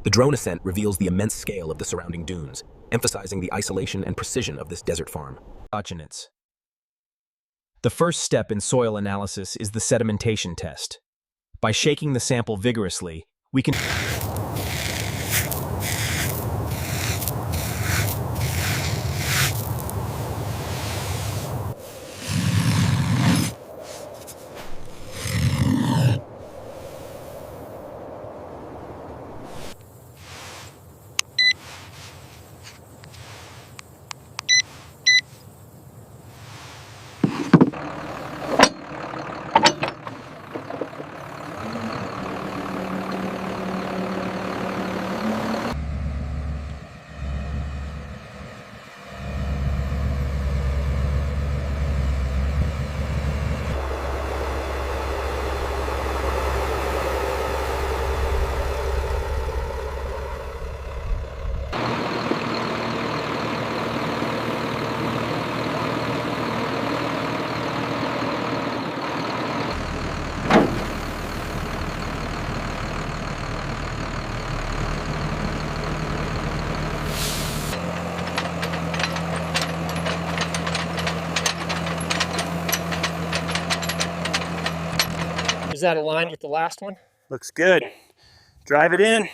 The drone ascent reveals the immense scale of the surrounding dunes, emphasizing the isolation and precision of this desert farm. Exogenous. The first step in soil analysis is the sedimentation test. By shaking the sample vigorously, we can Is that aligned with the last one? Looks good. Drive it in.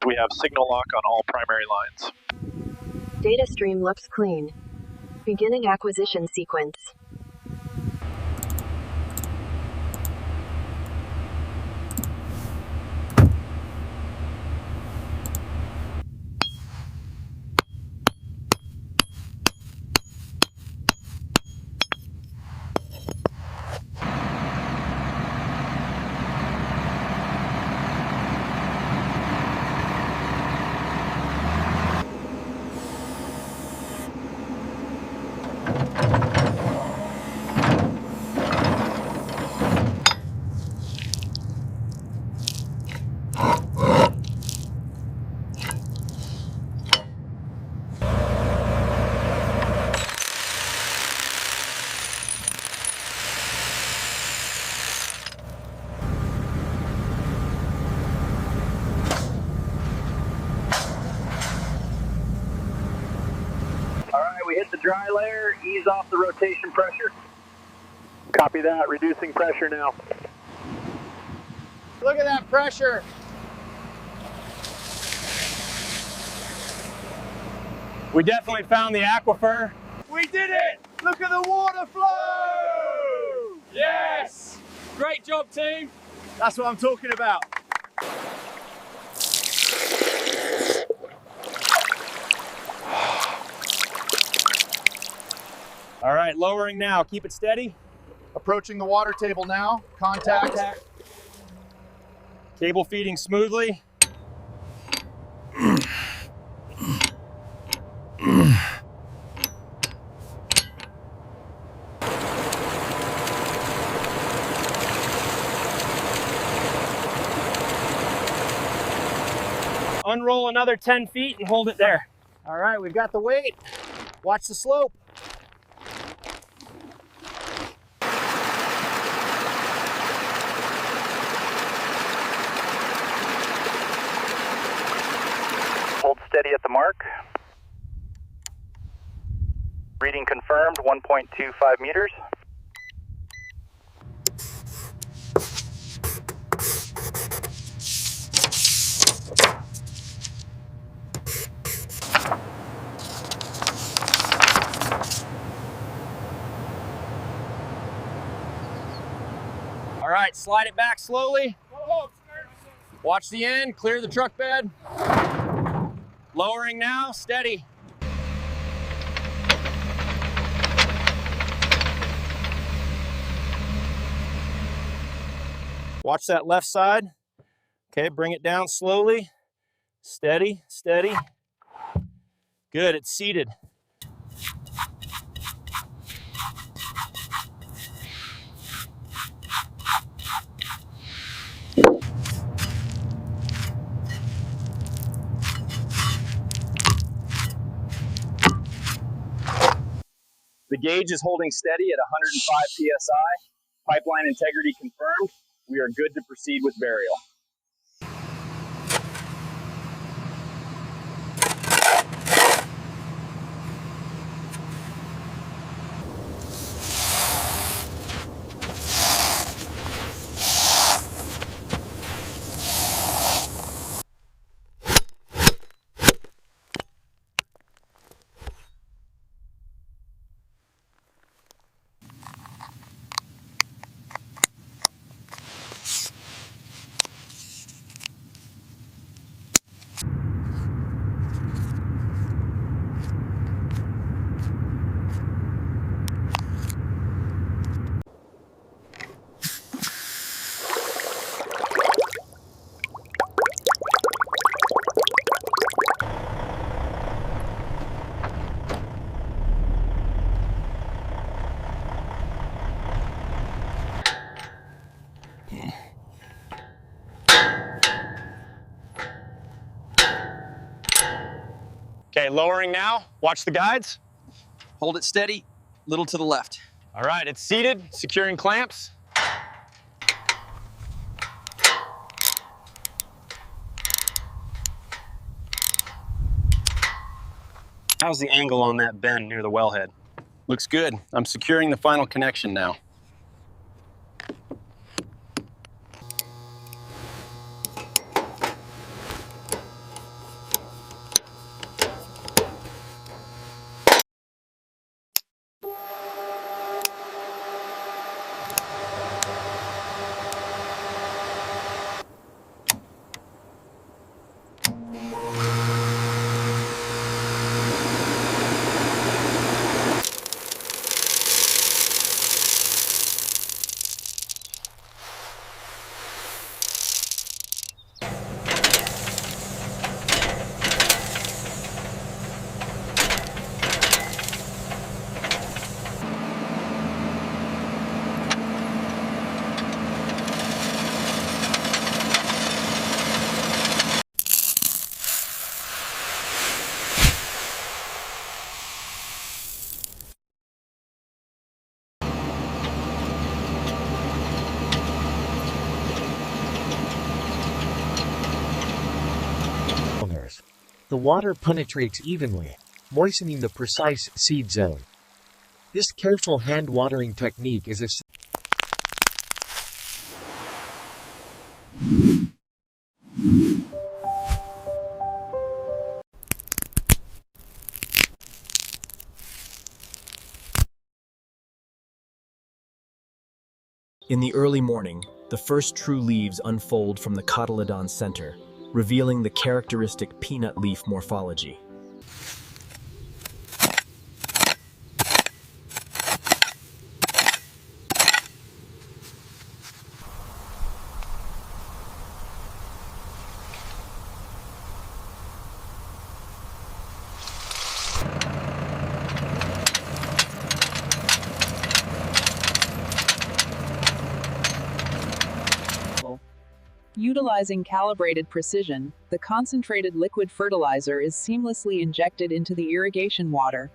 We have signal lock on all primary lines. Data stream looks clean. Beginning acquisition sequence. We hit the dry layer, ease off the rotation pressure. Copy that, reducing pressure now. Look at that pressure. We definitely found the aquifer. We did it! Look at the water flow! Yes! Great job, team. That's what I'm talking about. All right, lowering now. Keep it steady. Approaching the water table now. Contact. Cable feeding smoothly. Unroll another 10 feet and hold it there. All right, we've got the weight. Watch the slope. Hold steady at the mark. Reading confirmed, 1.25 meters. right, slide it back slowly. Watch the end, clear the truck bed. Lowering now, steady. Watch that left side. Okay, bring it down slowly. Steady, steady. Good, it's seated. The gauge is holding steady at 105 psi. Pipeline integrity confirmed. We are good to proceed with burial. Okay, lowering now. Watch the guides. Hold it steady, little to the left. All right, it's seated, securing clamps. How's the angle on that bend near the wellhead? Looks good. I'm securing the final connection now. The water penetrates evenly, moistening the precise seed zone. This careful hand watering technique is essential. In the early morning, the first true leaves unfold from the cotyledon center, revealing the characteristic peanut leaf morphology. Utilizing calibrated precision, the concentrated liquid fertilizer is seamlessly injected into the irrigation water.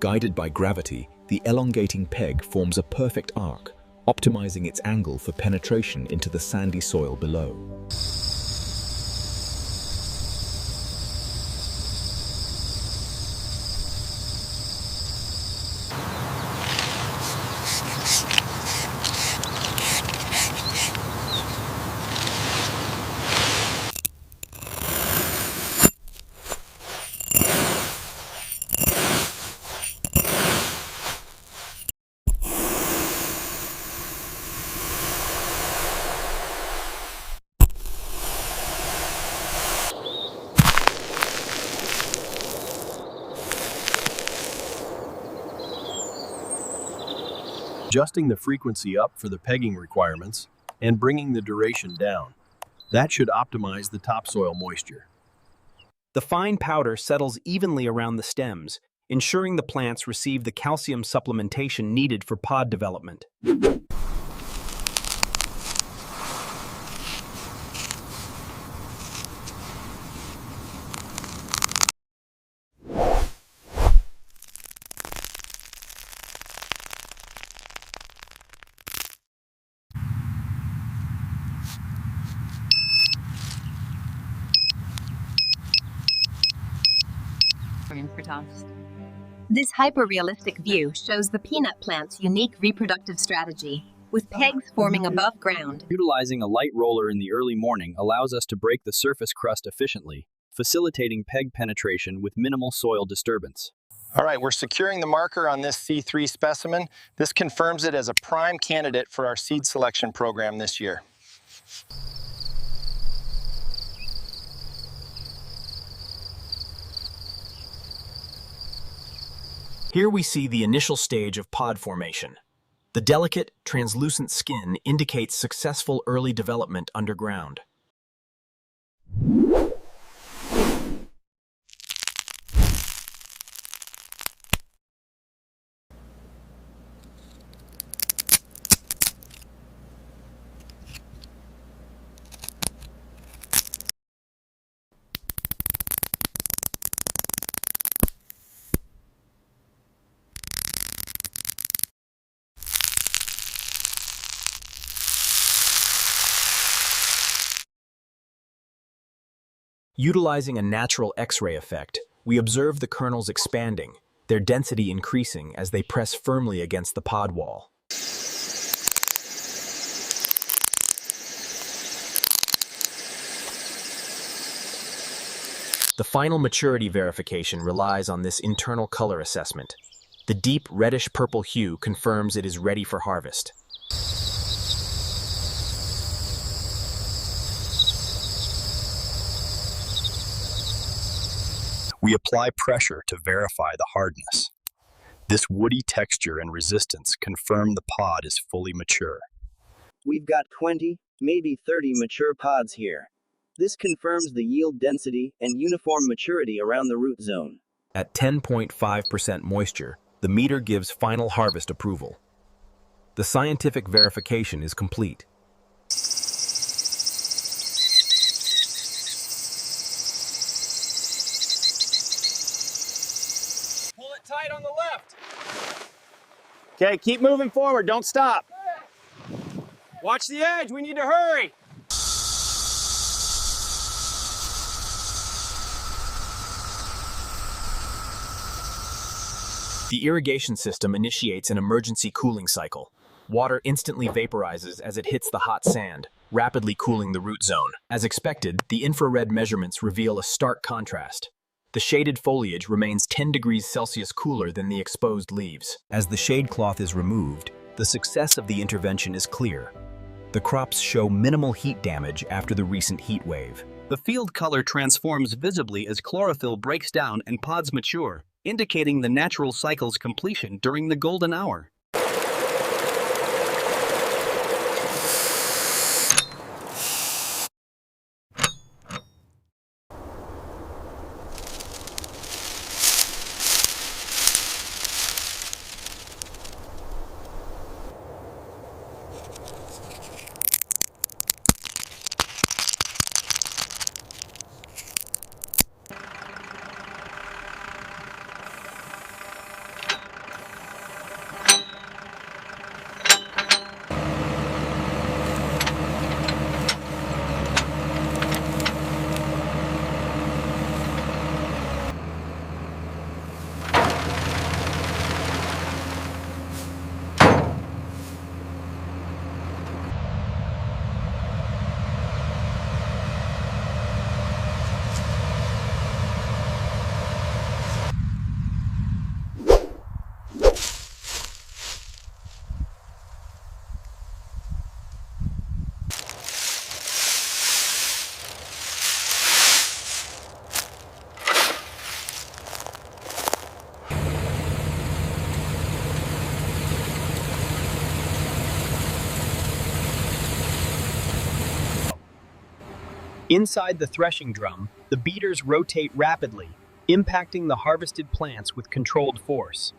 Guided by gravity, the elongating peg forms a perfect arc, optimizing its angle for penetration into the sandy soil below. Adjusting the frequency up for the pegging requirements and bringing the duration down. That should optimize the topsoil moisture. The fine powder settles evenly around the stems, ensuring the plants receive the calcium supplementation needed for pod development. This hyper-realistic view shows the peanut plant's unique reproductive strategy, with pegs forming above ground. Utilizing a light roller in the early morning allows us to break the surface crust efficiently, facilitating peg penetration with minimal soil disturbance. All right, we're securing the marker on this C3 specimen. This confirms it as a prime candidate for our seed selection program this year. Here we see the initial stage of pod formation. The delicate, translucent skin indicates successful early development underground. Utilizing a natural X-ray effect, we observe the kernels expanding, their density increasing as they press firmly against the pod wall. The final maturity verification relies on this internal color assessment. The deep reddish-purple hue confirms it is ready for harvest. We apply pressure to verify the hardness. This woody texture and resistance confirm the pod is fully mature. We've got 20, maybe 30 mature pods here. This confirms the yield density and uniform maturity around the root zone. At 10.5% moisture, the meter gives final harvest approval. The scientific verification is complete. Pull it tight on the left. Okay, keep moving forward. Don't stop. Watch the edge. We need to hurry. The irrigation system initiates an emergency cooling cycle. Water instantly vaporizes as it hits the hot sand, rapidly cooling the root zone. As expected, the infrared measurements reveal a stark contrast. The shaded foliage remains 10 degrees Celsius cooler than the exposed leaves. As the shade cloth is removed, the success of the intervention is clear. The crops show minimal heat damage after the recent heat wave. The field color transforms visibly as chlorophyll breaks down and pods mature, indicating the natural cycle's completion during the golden hour. Inside the threshing drum, the beaters rotate rapidly, impacting the harvested plants with controlled force.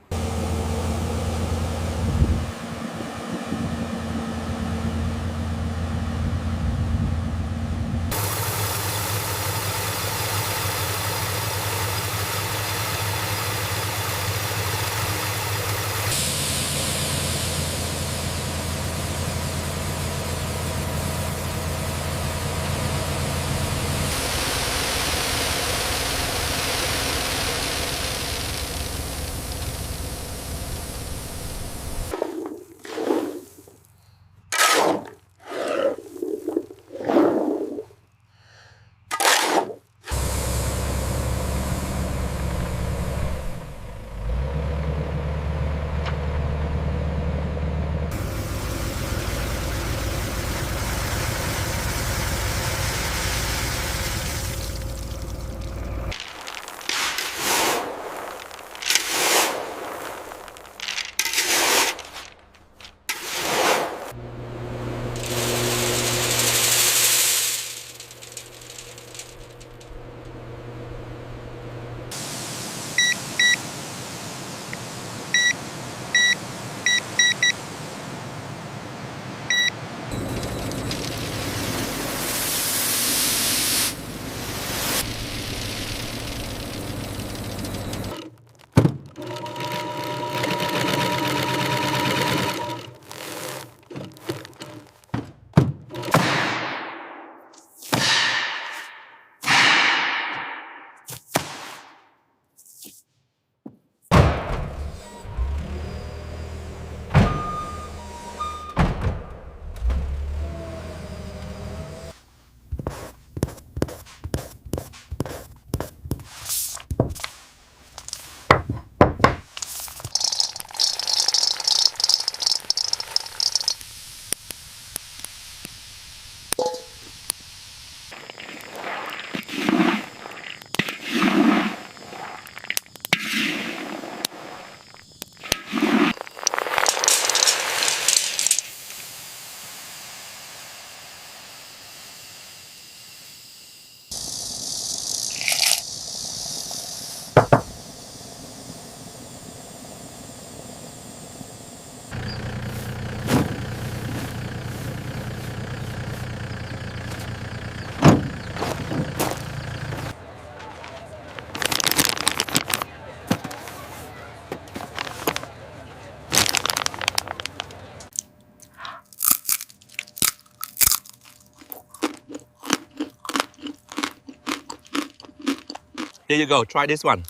Here you go, try this one.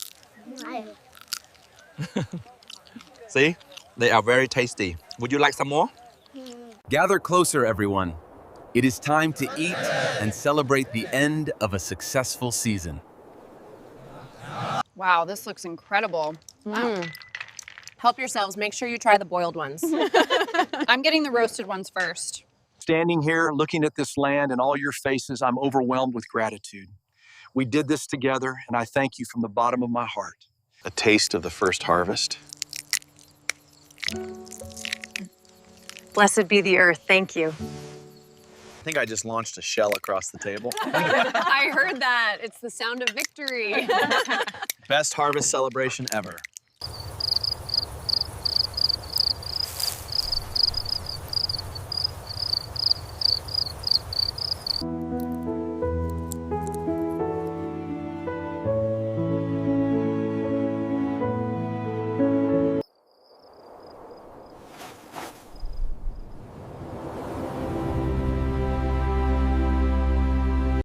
See? They are very tasty. Would you like some more? Gather closer, everyone. It is time to eat and celebrate the end of a successful season. Wow, this looks incredible. Wow. Help yourselves. Make sure you try the boiled ones. I'm getting the roasted ones first. Standing here, looking at this land and all your faces, I'm overwhelmed with gratitude. We did this together, and I thank you from the bottom of my heart. A taste of the first harvest. Blessed be the earth. Thank you. I think I just launched a shell across the table. I heard that. It's the sound of victory. Best harvest celebration ever.